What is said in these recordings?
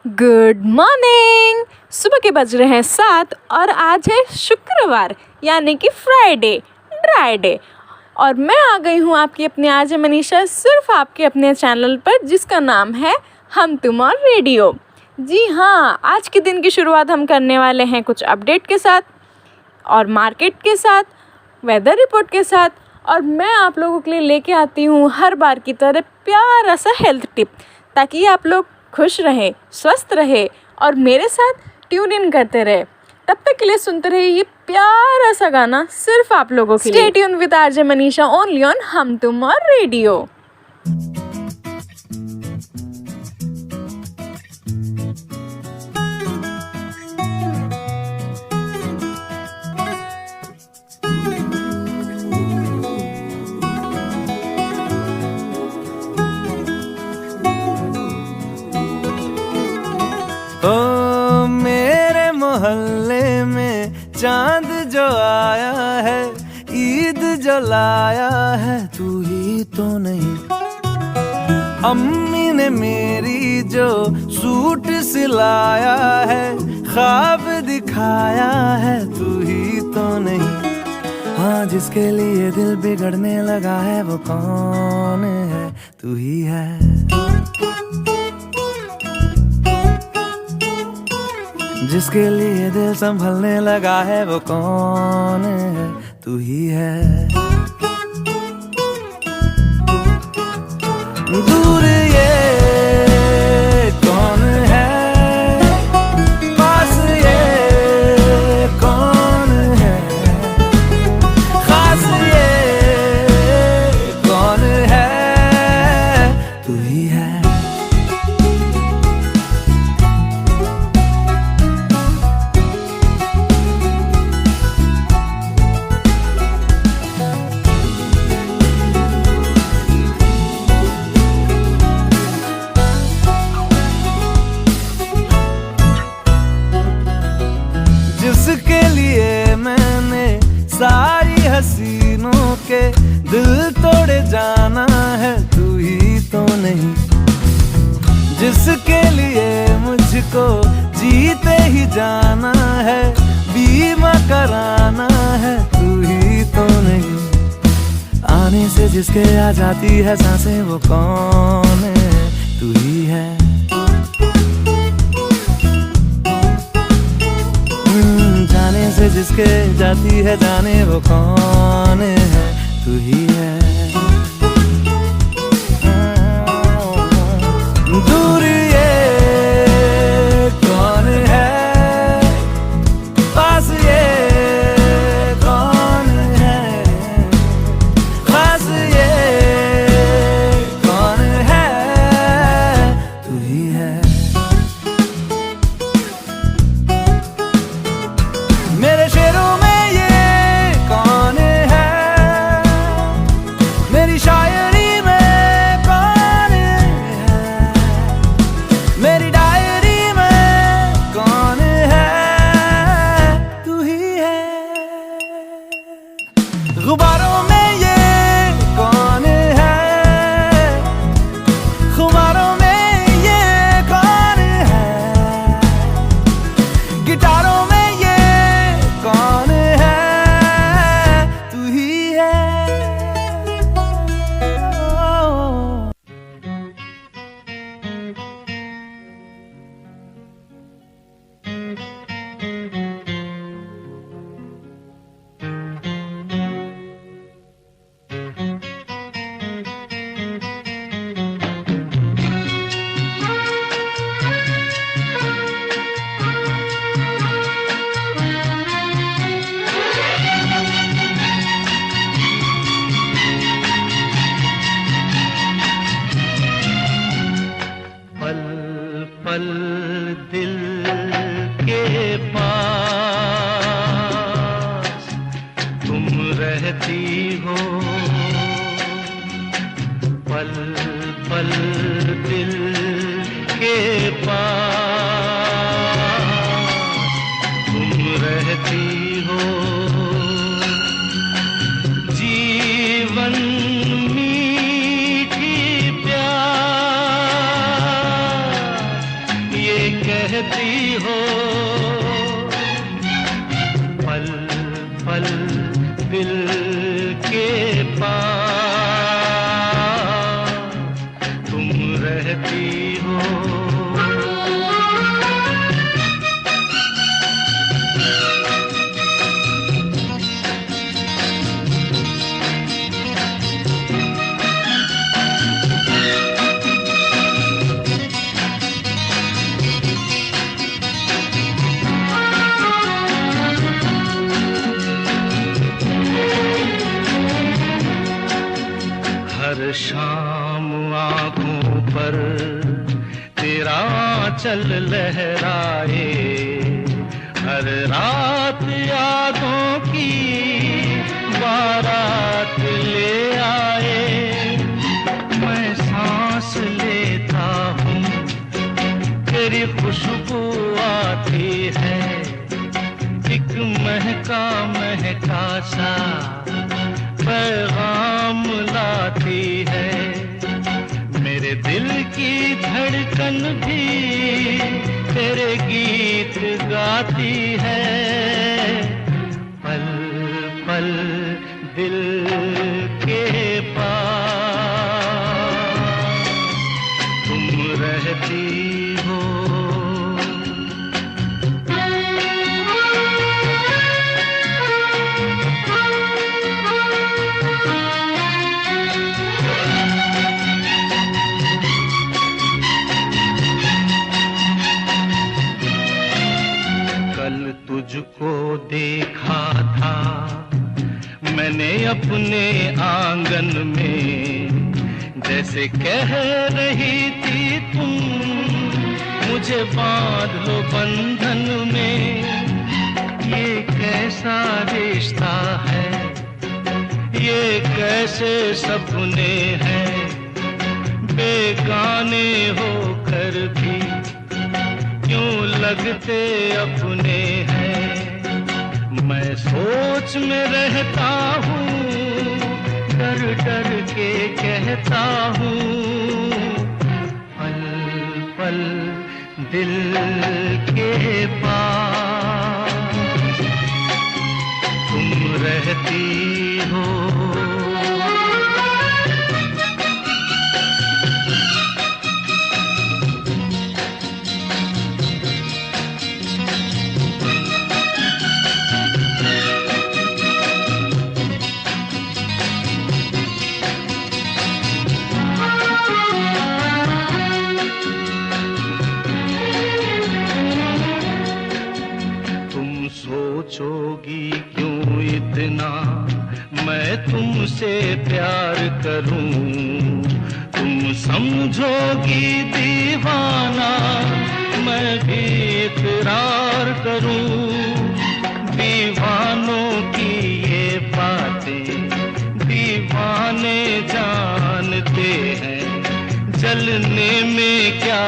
Good morning. सुबह के बज रहे हैं 7 और आज है शुक्रवार यानी कि फ्राइडे ड्राई डे। और मैं आ गई हूँ आपकी अपनी आरजे मनीषा सिर्फ आपके अपने चैनल पर जिसका नाम है हम तुम और रेडियो। जी हाँ, आज के दिन की शुरुआत हम करने वाले हैं कुछ अपडेट के साथ और मार्केट के साथ, वेदर रिपोर्ट के साथ। और मैं आप लोगों के लिए लेके आती हूँ हर बार की तरह प्यारा सा हेल्थ टिप, ताकि आप लोग खुश रहे, स्वस्थ रहे और मेरे साथ ट्यून इन करते रहे। तब तक के लिए सुनते रहिए ये प्यारा सा गाना सिर्फ आप लोगों के लिए। Stay tune with RJ Manisha only on हम तुम और रेडियो। ओ मेरे मोहल्ले में चांद जो आया है, ईद जो लाया है, तू ही तो नहीं। अम्मी ने मेरी जो सूट सिलाया है, ख्वाब दिखाया है, तू ही तो नहीं। हाँ, जिसके लिए दिल बिगड़ने लगा है वो कौन है? तू ही है। जिसके लिए दिल संभलने लगा है वो कौन है? तू ही है। दूर ये कौन है, पास ये कौन है, खास ये कौन है? तू ही है। जिसके लिए मैंने सारी हसीनों के दिल तोड़े जाना है, तू ही तो नहीं। जिसके लिए मुझको जीते ही जाना है, बीमा कराना है, तू ही तो नहीं। आने से जिसके आ जाती है सांसें वो कौन है? तू ही है। जाने से जिसके जाती है जाने वो कौन है? तू ही है। दूर ये कौन है, पास ये कौन है, खास ये कौन है? तू ही है। मेरे शेरों में ये कौन है, मेरी शायरी में कौन है, मेरी डायरी में कौन है? तू ही है। गुब्बारों में ये कौन है, खुमारों में ये कौन है, गिटारों में कौन है? तू ही है। पल पल दिल के पास तुम रहती हो, पल पल दिल के पास तुम रहती हो। जीवन मीठी प्यास ये कहती हो, पल पल दिल के पास तुम रहती हो। हर शाम आँखों पर तेरा आँचल लहराए, हर रात यादों की बारात ले आए। मैं सांस लेता हूँ तेरी खुशबू आती है, एक महका महका सा पैगाम लाती है। मेरे दिल की धड़कन भी तेरे गीत गाती है, पल पल दिल के पास तुम रहती हो। तुझको देखा था मैंने अपने आंगन में, जैसे कह रही थी तुम मुझे बांध लो बंधन में। ये कैसा रिश्ता है, ये कैसे सपने हैं, बेगाने होकर भी क्यों लगते अपने हैं। मैं सोच में रहता हूँ, डर डर के कहता हूँ, पल पल दिल के पास तुम रहती हो। सोचोगी क्यों इतना मैं तुमसे प्यार करूं, तुम समझोगी दीवाना मैं भी इकरार करूं। दीवानों की ये बातें दीवाने जानते हैं, जलने में क्या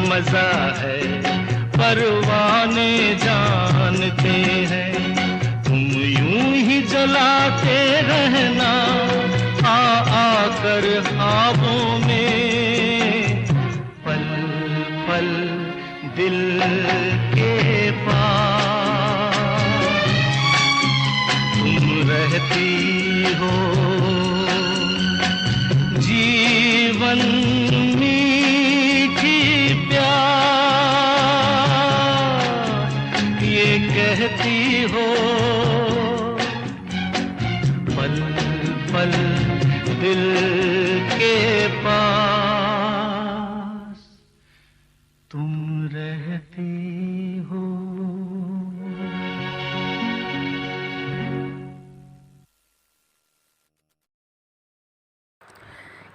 मजा है परवाने जानते हैं। तुम यूं ही जलाते रहना आकर ख्वाबों में, पल पल दिल के पास तुम रहती हो। जीवन मीठी प्यार ये कहती हो, पल पल दिल के पास तुम रहती हो।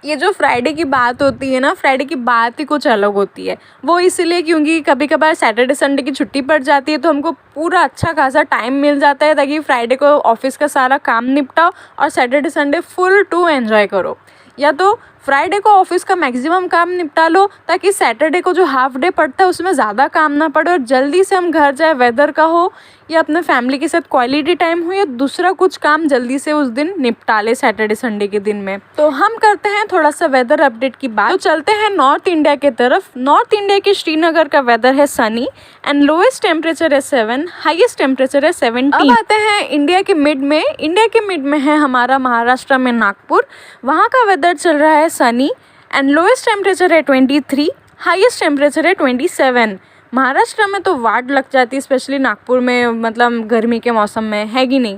ये जो फ्राइडे की बात होती है ना, फ्राइडे की बात ही कुछ अलग होती है। वो इसलिए क्योंकि कभी कभार सैटरडे संडे की छुट्टी पड़ जाती है, तो हमको पूरा अच्छा खासा टाइम मिल जाता है ताकि फ्राइडे को ऑफिस का सारा काम निपटाओ और Saturday Sunday full to enjoy करो। या तो फ्राइडे को ऑफिस का मैक्सिमम काम निपटा लो ताकि सैटरडे को जो हाफ डे पड़ता है उसमें ज़्यादा काम ना पड़े और जल्दी से हम घर जाए, वेदर का हो या अपने फैमिली के साथ क्वालिटी टाइम हो या दूसरा कुछ काम जल्दी से उस दिन निपटा ले सैटरडे संडे के दिन में। तो हम करते हैं थोड़ा सा वेदर अपडेट की बात। तो चलते हैं नॉर्थ इंडिया की तरफ। नॉर्थ इंडिया की श्रीनगर का वेदर है सनी एंड लोएस्ट टेम्परेचर है 7, हाईएस्ट टेम्परेचर है 17। अब आते हैं इंडिया के मिड में। इंडिया के मिड में है हमारा महाराष्ट्र में नागपुर। वहाँ का वेदर चल रहा है सनी एंड लोएस्ट टेम्परेचर है 23, हाईएस्ट टेम्परेचर है 27। महाराष्ट्र में तो वाट लग जाती है, स्पेशली नागपुर में, मतलब गर्मी के मौसम में है कि नहीं।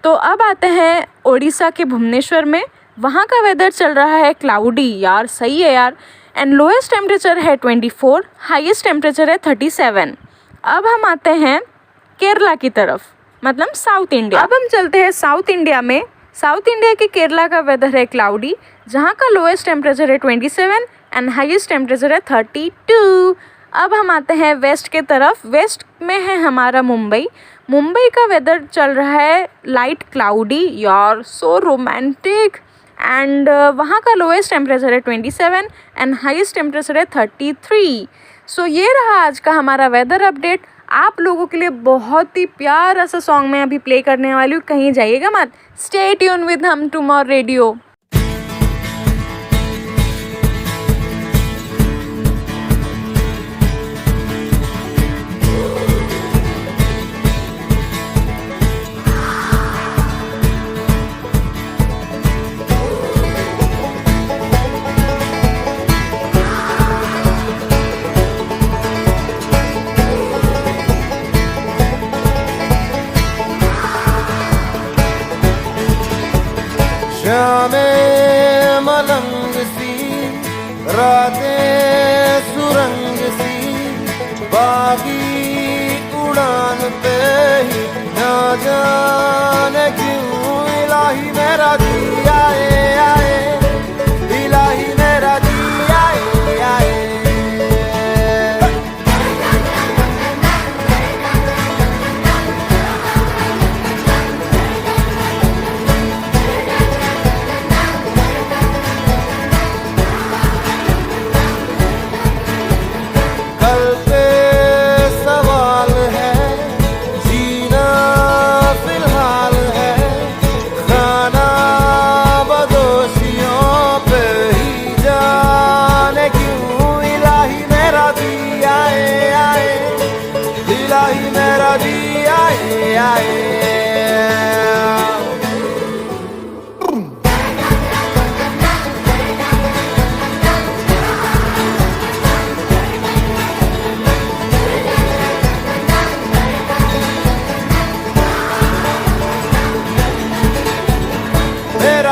तो अब आते हैं ओडिशा के भुवनेश्वर में। वहाँ का वेदर चल रहा है क्लाउडी, यार सही है यार, एंड लोएस्ट टेम्परेचर है 24, हाईएस्ट टेम्परेचर है 37। अब हम आते हैं केरला की तरफ, मतलब साउथ इंडिया। अब हम चलते हैं साउथ इंडिया में। साउथ इंडिया के केरला का वेदर है क्लाउडी, जहाँ का लोएस्ट टेम्परेचर है 27 एंड हाईएस्ट टेम्परेचर है 32। अब हम आते हैं वेस्ट के तरफ। वेस्ट में है हमारा मुंबई। मुंबई का वेदर चल रहा है लाइट क्लाउडी, यार सो रोमांटिक, एंड वहाँ का लोएस्ट टेम्परेचर है 27 एंड हाईएस्ट टेम्परेचर है 33। सो ये रहा आज का हमारा वेदर अपडेट। आप लोगों के लिए बहुत ही प्यारा सा सॉन्ग मैं अभी प्ले करने वाली हूँ, कहीं जाइएगा मत। स्टे ट्यून विद हम टुमारो रेडियो। शामें मलंग सी, रातें सुरंग सी, बागी उड़ान पे ही ना जाने क्यों इलाही मेरा जी आए आए, इलाही मेरा जी आए आए।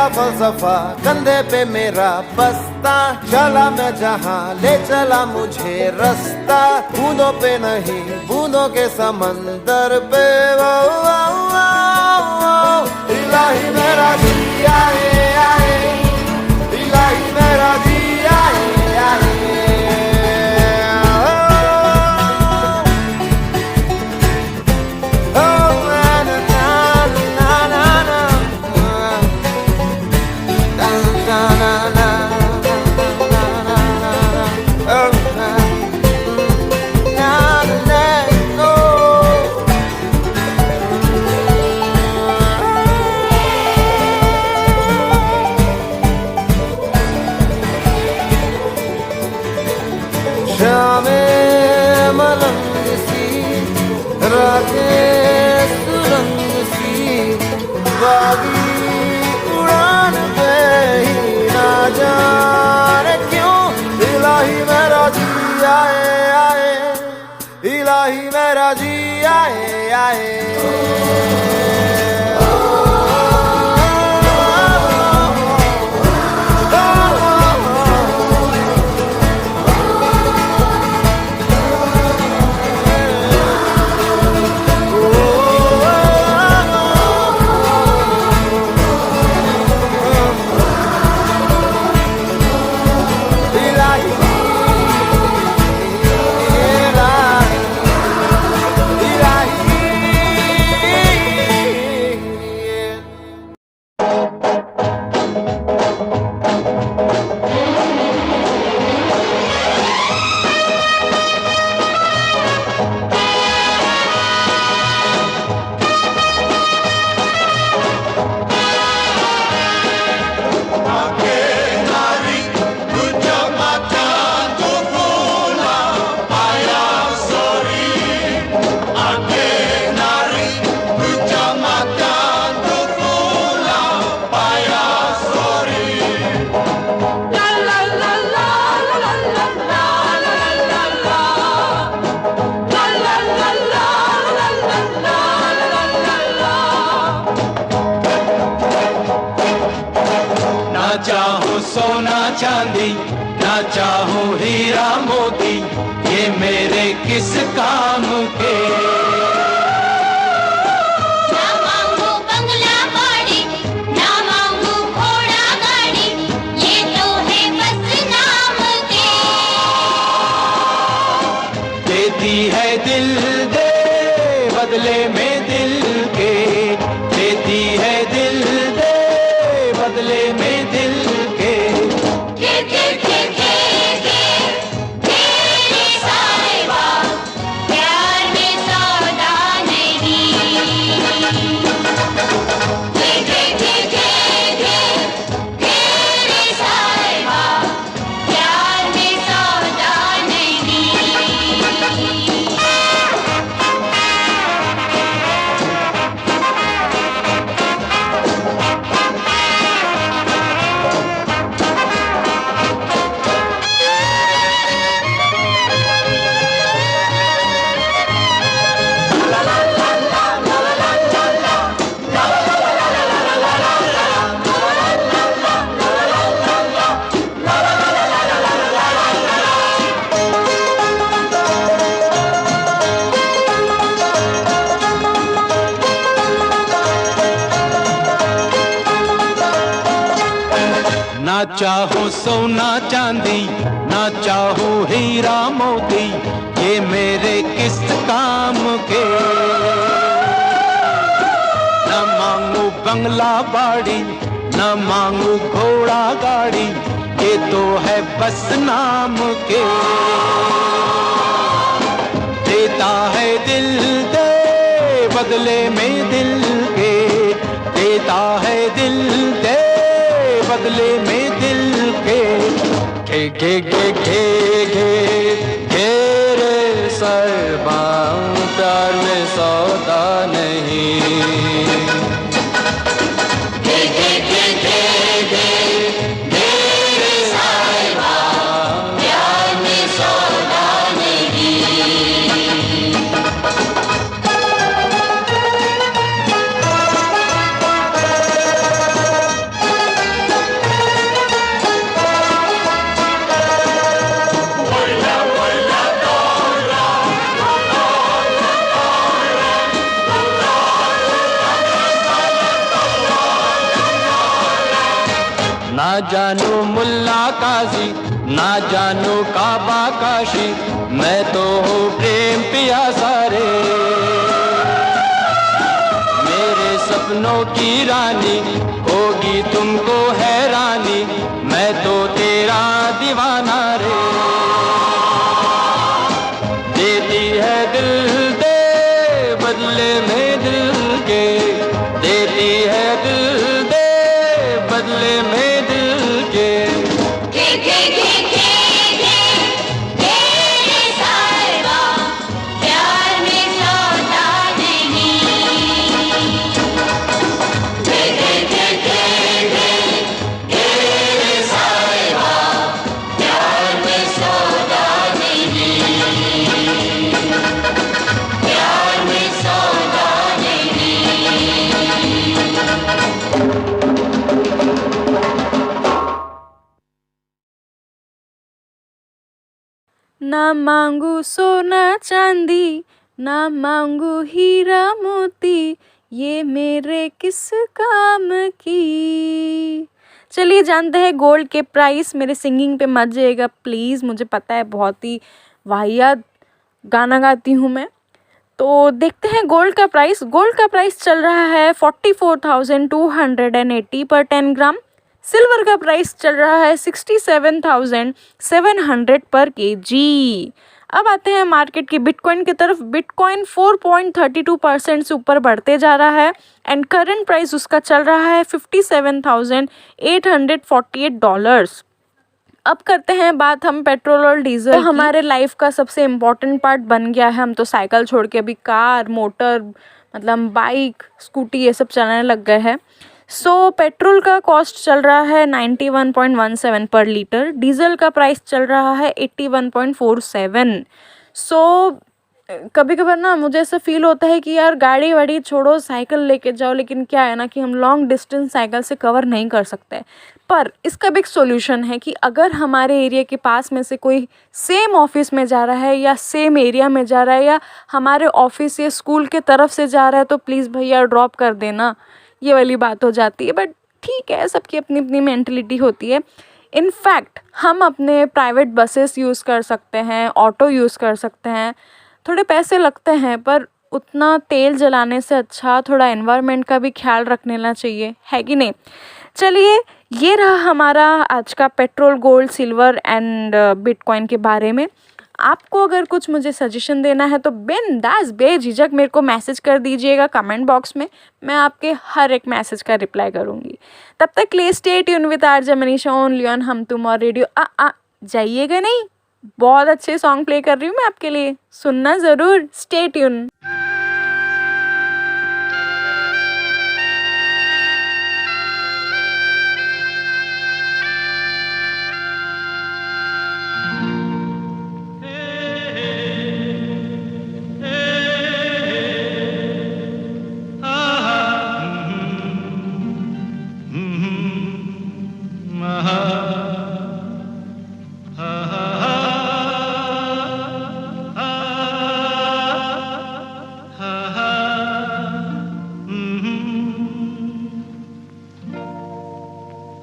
फलसफा कंधे पे मेरा बस्ता, चला मैं जहाँ ले चला मुझे रास्ता, बूंदों पे नहीं बूंदों के समंदर पे। वो इलाही मेरा जी आए आए, इलाही मेरा जी आए आए। शामें मलंग सी, रातें सुरंग सी, बागी उड़ान पे ही ना जाने क्यों इलाही मेरा जी आए आए, इलाही मेरा जी आए आए। चांदी, ना चाहूं हीरा मोती, ये मेरे किस काम के। ना मांगू बंगला बाड़ी, ना मांगू घोड़ा गाड़ी, ये तो है बस नाम के। देती है दिल दे बदले में दिल के, देती है दिल दे बदले में दिल के। तेरे साहिबा प्यार में सौदा नहीं। तेरे साहिबा प्यार में सौदा नहीं। ना चाहूं सोना चांदी, ना चाहूं हीरा मोती, ये मेरे किस काम के। न मांगू बंगला बाड़ी, न मांगू घोड़ा गाड़ी, ये तो है बस नाम के। देता है दिल दे बदले में दिल के, देता है दिल दे बदले में दिल के। रे साहिबा प्यार में सौदा नहीं। ना जानू मुल्ला काजी, ना जानू काबा काशी, मैं तो हूँ प्रेम पियासा रे। मेरे सपनों की रानी होगी तुमको हैरानी, मैं तो तेरा दीवाना रे। देती है दिल दे बदले में दिल के, देती है दिल दे बदले में दिल के। तेरे साहिबा प्यार में सौदा नहीं। तेरे साहिबा प्यार में सौदा नहीं। प्यार में सौदा ना मांगू सोना चांदी, ना मांगू हीरा मोती, ये मेरे किस काम की। चलिए जानते हैं गोल्ड के प्राइस। मेरे सिंगिंग पे मत जाइएगा प्लीज़, मुझे पता है बहुत ही वाहियात गाना गाती हूँ मैं। तो देखते हैं गोल्ड का प्राइस। गोल्ड का प्राइस चल रहा है 44,280 पर 10 ग्राम। सिल्वर का प्राइस चल रहा है 67,700 पर केजी। अब आते हैं मार्केट की बिटकॉइन की तरफ। बिटकॉइन 4.32% से ऊपर बढ़ते जा रहा है एंड करंट प्राइस उसका चल रहा है $57,848। अब करते हैं बात हम पेट्रोल और डीजल की। हमारे लाइफ का सबसे इम्पोर्टेंट पार्ट बन गया है। हम तो साइकिल छोड़ के अभी कार, मोटर, मतलब बाइक, स्कूटी ये सब चलाने लग गए हैं। सो पेट्रोल का कॉस्ट चल रहा है 91.17 पर लीटर। डीजल का प्राइस चल रहा है 81.47। सो कभी कभार ना मुझे ऐसा फ़ील होता है कि यार गाड़ी वाड़ी छोड़ो, साइकिल लेके जाओ, लेकिन क्या है ना कि हम लॉन्ग डिस्टेंस साइकिल से कवर नहीं कर सकते। पर इसका भी एक सॉल्यूशन है कि अगर हमारे एरिया के पास में से कोई सेम ऑफिस में जा रहा है या सेम एरिया में जा रहा है या हमारे ऑफिस या स्कूल के तरफ से जा रहा है तो प्लीज़ भैया ड्रॉप कर देना, ये वाली बात हो जाती है। बट ठीक है, सबकी अपनी अपनी मेंटलिटी होती है। इनफैक्ट हम अपने प्राइवेट बसेस यूज़ कर सकते हैं, ऑटो यूज़ कर सकते हैं। थोड़े पैसे लगते हैं पर उतना तेल जलाने से अच्छा थोड़ा एनवायरनमेंट का भी ख्याल रख लेना चाहिए, है कि नहीं। चलिए, ये रहा हमारा आज का petrol, gold, silver and bitcoin के बारे में। आपको अगर कुछ मुझे सजेशन देना है तो बिंदास बेझिझक मेरे को मैसेज कर दीजिएगा कमेंट बॉक्स में। मैं आपके हर एक मैसेज का रिप्लाई करूँगी। तब तक के लिए stay tune with RJ Manisha only on हम तुम और रेडियो जाइएगा नहीं, बहुत अच्छे सॉन्ग प्ले कर रही हूँ मैं आपके लिए, सुनना ज़रूर। Stay tune.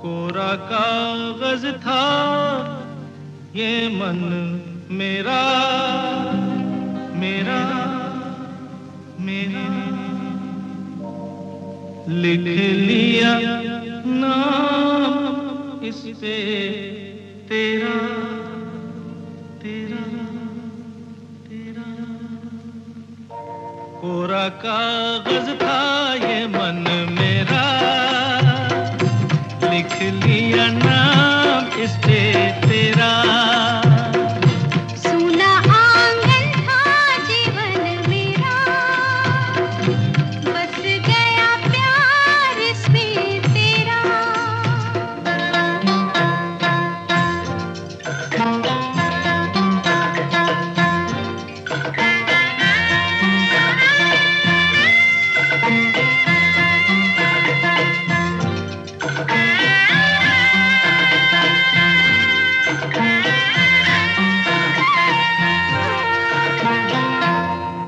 कोरा कागज था ये मन मेरा, मेरा मेरा, लिख लिया नाम इस पे तेरा, तेरा तेरा। कोरा कागज था ये मन मेरा, लिख लिया नाम इस पे तेरा। सूना आंगन था जीवन मेरा, बस गया प्यार इसमें तेरा।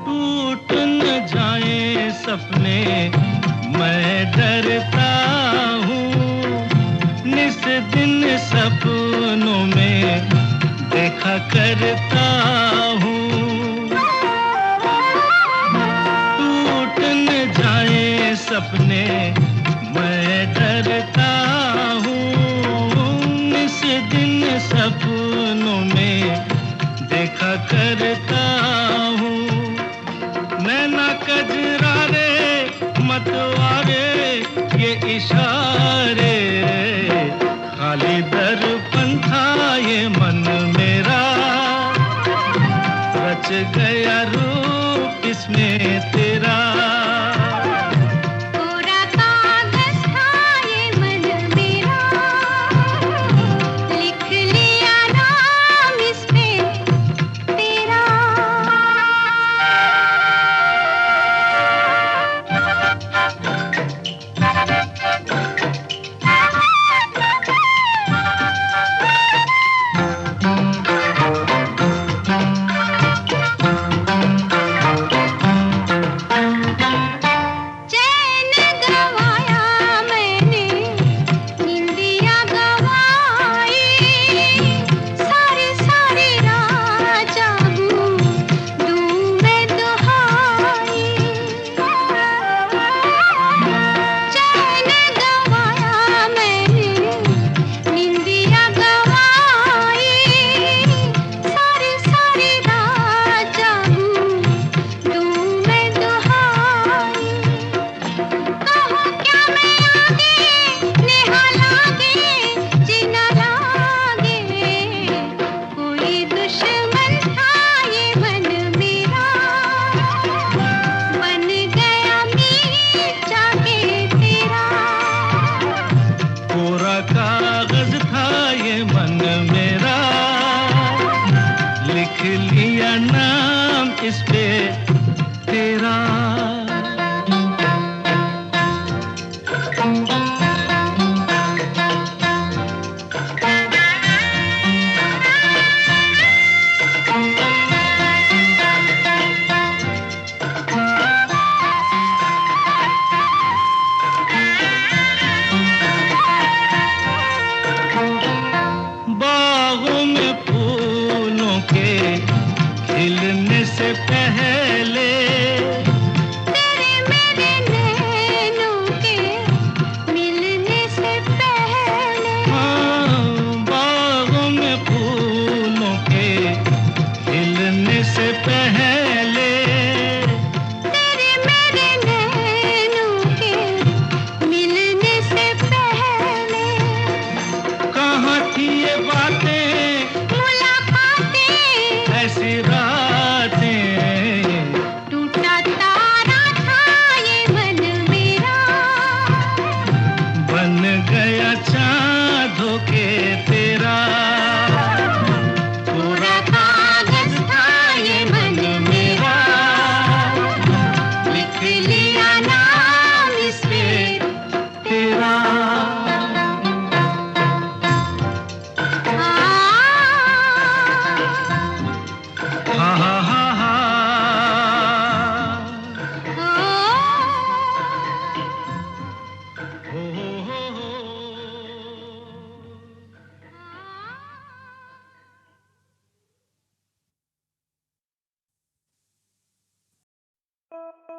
टूट न जाए सपने मैं डरता हूँ, निस दिन सपनों में देखा करता हूँ। टूट न जाए सपने मैं डरता हूँ, निस दिन सपनों में देखा करता हूँ। नैना कजरारे मतवारे ये इशारे, खाली दर्पण था ये मन मेरा, रच गया रूप इसमें तेरा। कोरा कागज था ये मन मेरा, लिख लिया नाम इस पे तेरा। चैन गवाया मैंने, निंदिया गवाई, सारी सारी रात जागूं दूं मैं दुहाई। चैन गवाया मैंने, निंदिया गवाई, सारी सारी रात जागूं दूं मैं दुहाई। कहो क्या मैं आगे नेहा लागे, जीना लागे, कोई दुश्मन था ये मन मेरा, बन गया मीत जाके तेरा। कोरा कागज था ये मन मेरा, लिख लिया नाम इस पे हाँ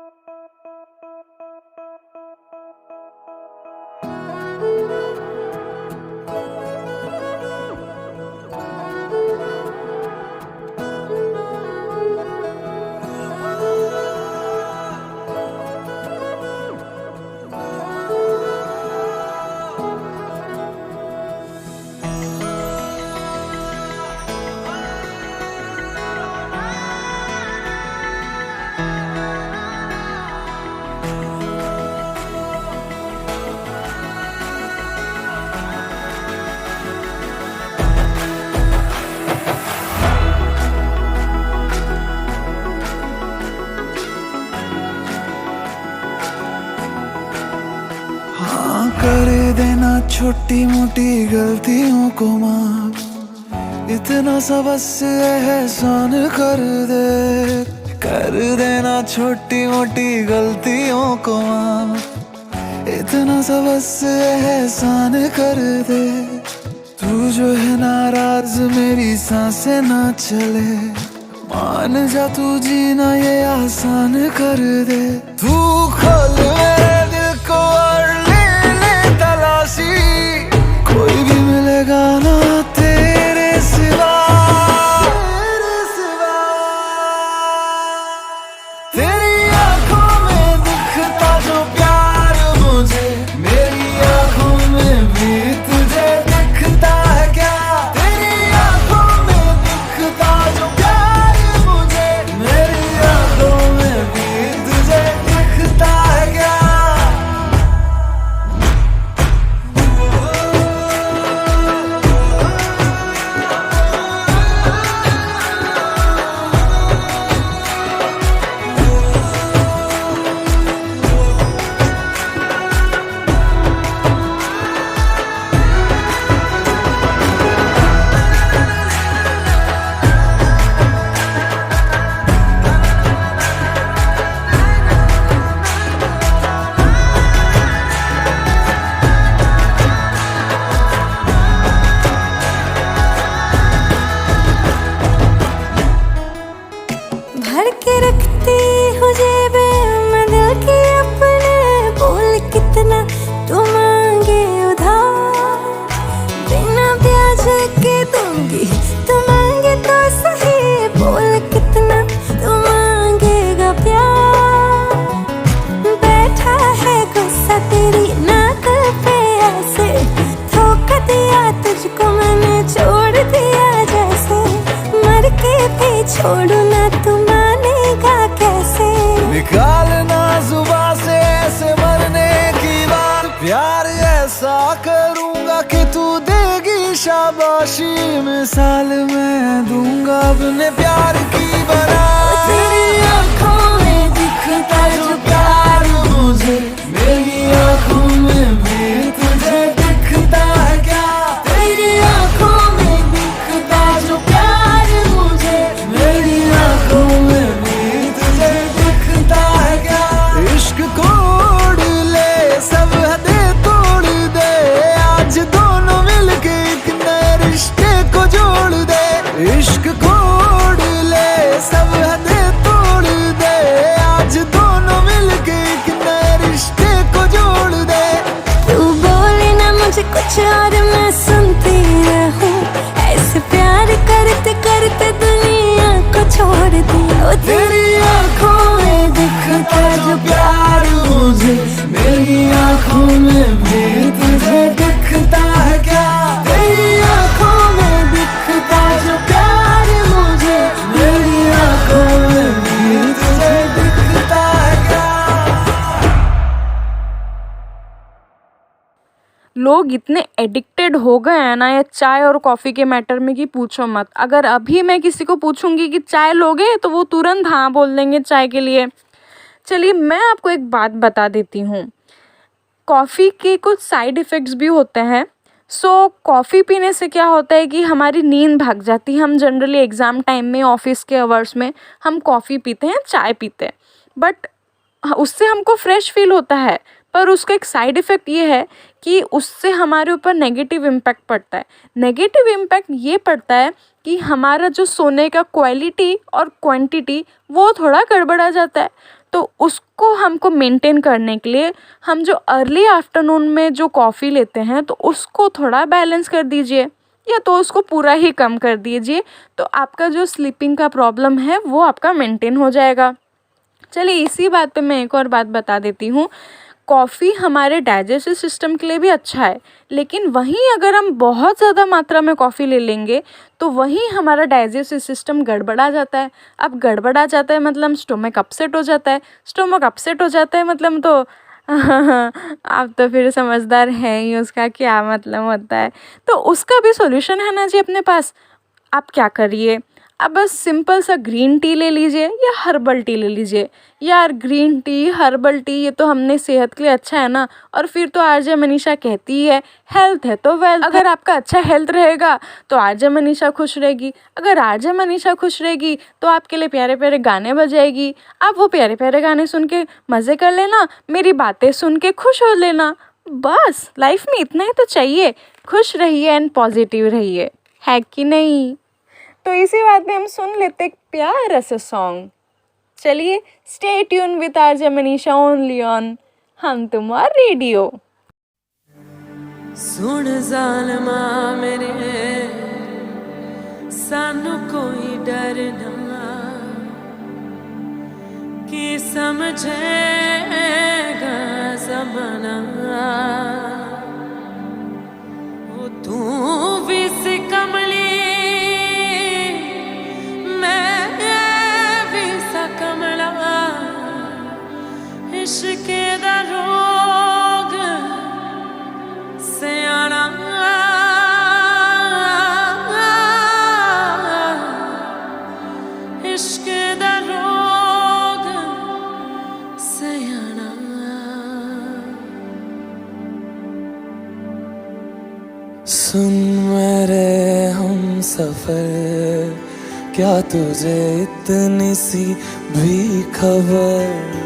कर देना छोटी मोटी गलतियों को माफ, इतना सा बस एहसान कर देना छोटी मोटी गलतियों को माफ, इतना सा बस एहसान कर दे। तू जो है नाराज मेरी सांसें ना चले, मान जा तू जीना ये आसान कर दे। तू खोल मेरे दिल को और ले तलाशी, कोई भी मिलेगा ना तेरे सिवा। तेरी आंखों में दिखता जो प्यार मुझे, मेरी आंखों में भी तुझे दिखता है क्या? तेरी आंखों में दिखता जो प्यार मुझे, मेरी आंखों में भी तुझे दिखता है क्या? भर के रखती हूँ जेबे में दिल के अपने, बोल कितना तू मांगे उधार, बिना ब्याज के दूंगी तू मांगे तो सही, बोल कितना तू मांगेगा प्यार। बैठा है गुस्सा तेरी नाक पे ऐसे, धोखा दिया तुझको मैंने छोड़ दिया जैसे, मर के भी छोड़ू ना तू मानेगा कैसे? निकालना जुबान से ऐसे मरने की बात, प्यार ऐसा करूंगा कि तू देगी शाबाशी, मिसाल मैं दूंगा अपने प्यार की बना। तेरी आंखों में दिखता जो प्यार मुझे, मेरी आंखों में भी तुझे दिखता है क्या? तेरी आंखों में दिखता जो प्यार मुझे, मेरी आंखों में भी तुझे दिखता है क्या? इश्क कोड ले सब हदें तोड़ दे, आज दोनों मिलके एक नए रिश्ते को जोड़ दे। इश्क कोड ले सब हदें तोड़ दे, आज दोनों मिलके एक नए रिश्ते को जोड़ दे। तू बोले ना मुझे कुछ और मैं सुनती रहूं, ऐसे प्यार करते करते दुनिया को छोड़ दिया। तेरी आंखों में दिखता जो प्यार मुझे, मेरी आंखों में भी तुझे दिखता है क्या? तेरी आंखों में दिखता जो प्यार मुझे, मेरी आंखों में भी तुझे दिखता है क्या? लोग इतने एडिक्टेड हो गए हैं ना ये चाय और कॉफ़ी के मैटर में कि पूछो मत। अगर अभी मैं किसी को पूछूंगी कि चाय लोगे तो वो तुरंत हाँ बोल देंगे चाय के लिए। चलिए मैं आपको एक बात बता देती हूँ, कॉफ़ी के कुछ साइड इफ़ेक्ट्स भी होते हैं। कॉफ़ी पीने से क्या होता है कि हमारी नींद भाग जाती है। हम जनरली एग्ज़ाम टाइम में, ऑफिस के आवर्स में हम कॉफ़ी पीते हैं, चाय पीते हैं, बट उससे हमको फ्रेश फील होता है, पर उसका एक साइड इफ़ेक्ट ये है कि उससे हमारे ऊपर नेगेटिव इम्पैक्ट पड़ता है। नेगेटिव इम्पैक्ट ये पड़ता है कि हमारा जो सोने का क्वालिटी और क्वांटिटी वो थोड़ा गड़बड़ा जाता है। तो उसको हमको मेंटेन करने के लिए हम जो अर्ली आफ्टरनून में जो कॉफ़ी लेते हैं तो उसको थोड़ा बैलेंस कर दीजिए, या तो उसको पूरा ही कम कर दीजिए, तो आपका जो स्लीपिंग का प्रॉब्लम है वो आपका मेंटेन हो जाएगा। चलिए इसी बात पे मैं एक और बात बता देती हूँ। कॉफ़ी हमारे डाइजेस्टिव सिस्टम के लिए भी अच्छा है, लेकिन वहीं अगर हम बहुत ज़्यादा मात्रा में कॉफ़ी ले लेंगे तो वहीं हमारा डाइजेस्टिव सिस्टम गड़बड़ा जाता है। अब गड़बड़ा जाता है मतलब स्टोमक अपसेट हो जाता है, स्टोमक अपसेट हो जाता है मतलब तो आप तो फिर समझदार हैं ही, उसका क्या मतलब होता है। तो उसका भी सॉल्यूशन है ना जी अपने पास। आप क्या करिए, अब बस सिंपल सा ग्रीन टी ले लीजिए या हर्बल टी ले लीजिए। यार ग्रीन टी, हर्बल टी ये तो हमने सेहत के लिए अच्छा है ना। और फिर तो आरजे मनीषा कहती है हेल्थ है तो वेल्थ। अगर आपका अच्छा हेल्थ रहेगा तो आरजे मनीषा खुश रहेगी, अगर आरजे मनीषा खुश रहेगी तो आपके लिए प्यारे प्यारे गाने बजाएगी। आप वो प्यारे प्यारे गाने सुन के मज़े कर लेना, मेरी बातें सुन के खुश हो लेना। बस लाइफ में इतना ही तो चाहिए, खुश रहिए एंड पॉजिटिव रहिए, है कि नहीं। तो इसी बात में हम सुन लेते एक प्यारा सा सॉन्ग। चलिए stay tune with RJ Manisha only on हम तुम्हार रेडियो। सुन ज़ालिमा मेरे सानू कोई डर ना, कि समझेगा ज़माना। ओ तू भी सी कमली इश्के दा रोग सयाना, इश्के दा रोग सयाना। सुन मेरे हम सफर, क्या तुझे इतनी सी भी खबर।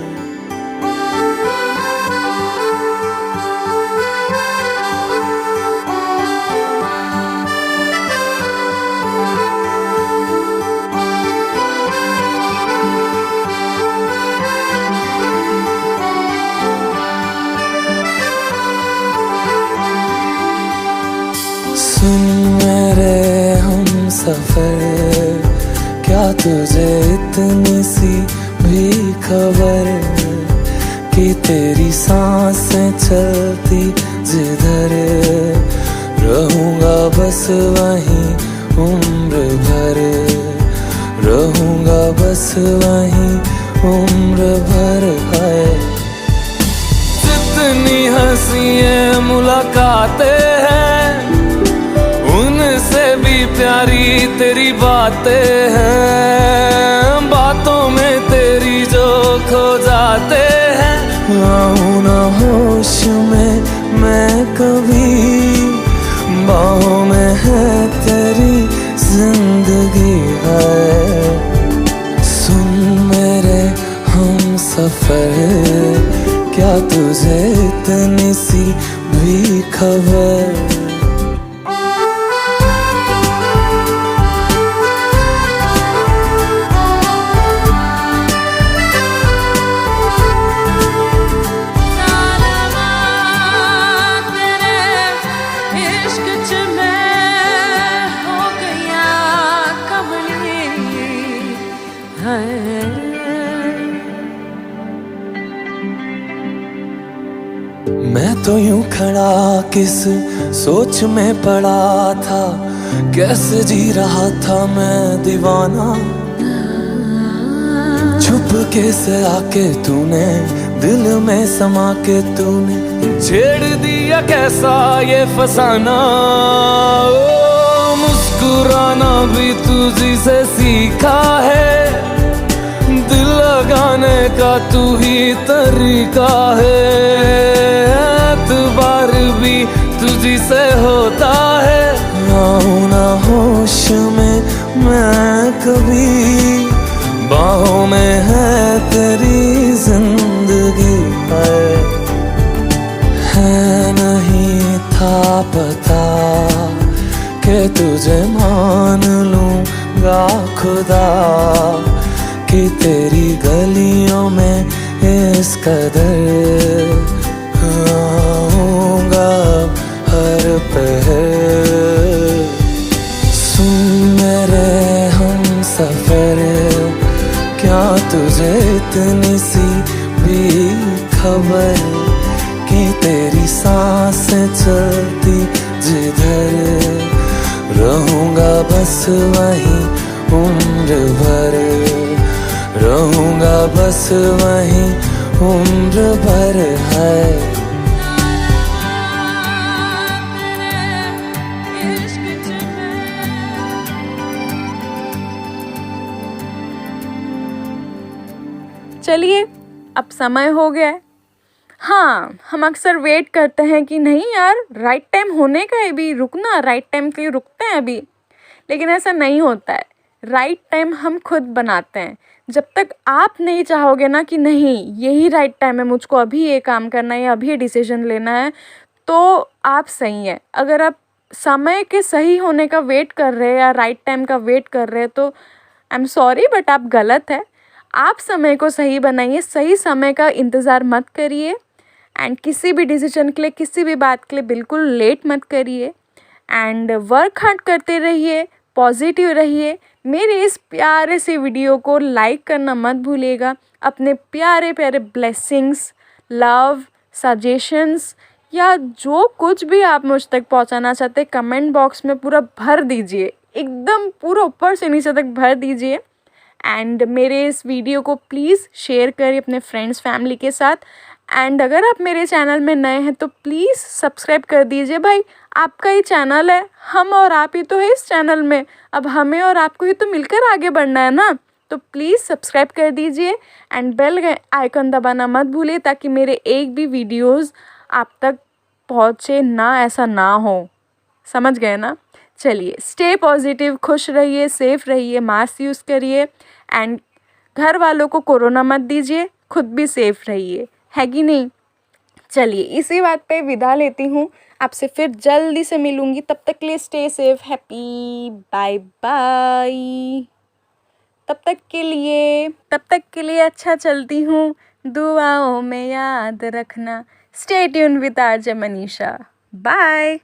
सुन मेरे हम सफर, क्या तुझे इतनी सी भी खबर, कि तेरी सांसें चलती जिधर, रहूँगा बस वहीं उम्र भर, रहूँगा बस वहीं उम्र भर। है जितनी हंसी मुलाकातें हैं, उनसे भी प्यारी तेरी बातें हैं, बातों में तेरी जो खो जाते हैं। आऊँ ना होश में मैं कभी, बाहों में है तेरी जिंदगी है। सुन मेरे हम सफर, क्या तुझे इतनी सी भी खबर। मैं तो यूं खड़ा किस सोच में पड़ा था, कैसे जी रहा था मैं दीवाना। छुप के से आके तूने दिल में समा के तूने छेड़ दिया कैसा ये फसाना। ओ मुस्कुराना भी तुझी से सीखा है, दिल लगाने का तू ही तरीका है। एतबार भी तुझी से होता है, आऊँ ना होश में मैं कभी, बाहों में है तेरी जिंदगी है। नहीं था पता कि तुझे मान लूँगा खुदा, कि तेरी गलियों ख्वाबों में इस कदर आऊंगा हर पहर। सुन मेरे हम सफर, क्या तुझे इतनी सी भी खबर कि तेरी सांसें चलती जिधर, रहूंगा बस वहीं उम्र भर, रहूंगा बस वहीं उम्र भर है। चलिए अब समय हो गया है। हाँ, हम अक्सर वेट करते हैं कि नहीं यार राइट टाइम होने का है, अभी रुकना, राइट टाइम के लिए रुकते हैं अभी, लेकिन ऐसा नहीं होता है। राइट टाइम हम खुद बनाते हैं। जब तक आप नहीं चाहोगे ना कि नहीं यही राइट टाइम है, मुझको अभी ये काम करना है या अभी ये डिसीजन लेना है, तो आप सही हैं। अगर आप समय के सही होने का वेट कर रहे हैं या राइट टाइम का वेट कर रहे हैं तो आई एम सॉरी बट आप गलत है। आप समय को सही बनाइए, सही समय का इंतज़ार मत करिए एंड किसी भी डिसीजन के लिए, किसी भी बात के लिए बिल्कुल लेट मत करिए एंड वर्क हार्ड करते रहिए, पॉजिटिव रहिए। मेरे इस प्यारे से वीडियो को लाइक करना मत भूलिएगा। अपने प्यारे प्यारे ब्लेसिंग्स, लव, सजेशंस या जो कुछ भी आप मुझ तक पहुंचाना चाहते हैं कमेंट बॉक्स में पूरा भर दीजिए, एकदम पूरा ऊपर से नीचे तक भर दीजिए। एंड मेरे इस वीडियो को प्लीज़ शेयर करिए अपने फ्रेंड्स फैमिली के साथ। एंड अगर आप मेरे चैनल में नए हैं तो प्लीज़ सब्सक्राइब कर दीजिए। भाई आपका ही चैनल है, हम और आप ही तो है इस चैनल में, अब हमें और आपको ही तो मिलकर आगे बढ़ना है ना। तो प्लीज़ सब्सक्राइब कर दीजिए एंड बेल आइकन दबाना मत भूलिए ताकि मेरे एक भी वीडियोज़ आप तक पहुँचे ना, ऐसा ना हो। समझ गए ना। चलिए स्टे पॉजिटिव, खुश रहिए, सेफ रहिए, मास्क यूज़ करिए एंड घर वालों को कोरोना मत दीजिए, खुद भी सेफ रहिए, है कि नहीं। चलिए इसी बात पे विदा लेती हूँ, आपसे फिर जल्दी से मिलूँगी। तब तक के लिए stay safe, happy, bye bye. तब तक के लिए अच्छा चलती हूँ, दुआओं में याद रखना। Stay tune with RJ Manisha. Bye.